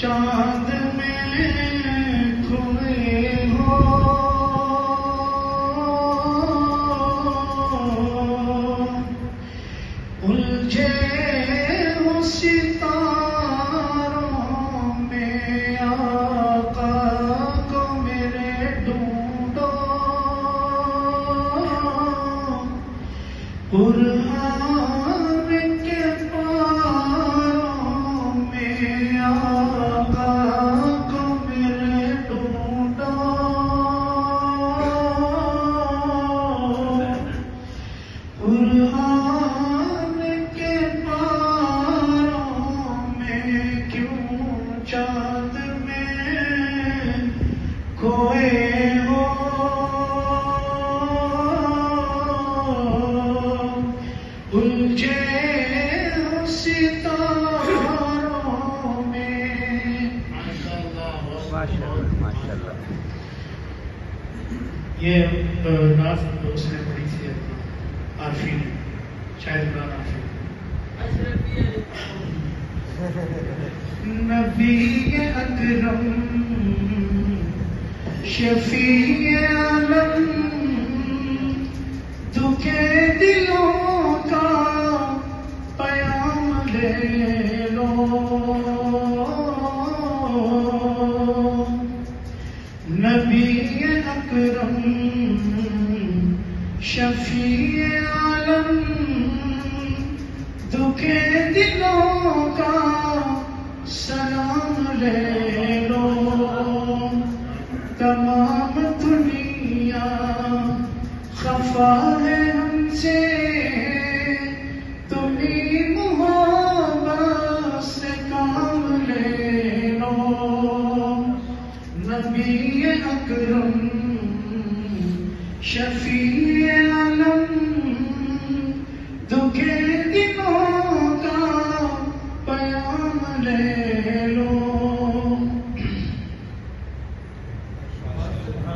چاند میں کھوئے ہو الجھے ہو ستاروں میں آقا کو میرے ڈھونڈو قرآن کے پاروں میں آقا کو میرے ڈھونڈو قرآن کے پاروں میں کیوں چاند میں کھوئے ہو الجھے ہو ستاروں میں. ماشاءاللہ. یہ نعت اس نے پڑھی تھی عارفی نے، شاید قرآن عارفی. نبی اکرم شفیع عالم دکھے دلوں کا پیام لے لو نبی اکرم شفیع عالم دکھے دلوں کا سلام لے لو تمام دنیا خفا ہے ہم سے تمہیں محبت سے کام لے لو نبی اکرم شفیع عالم دکھے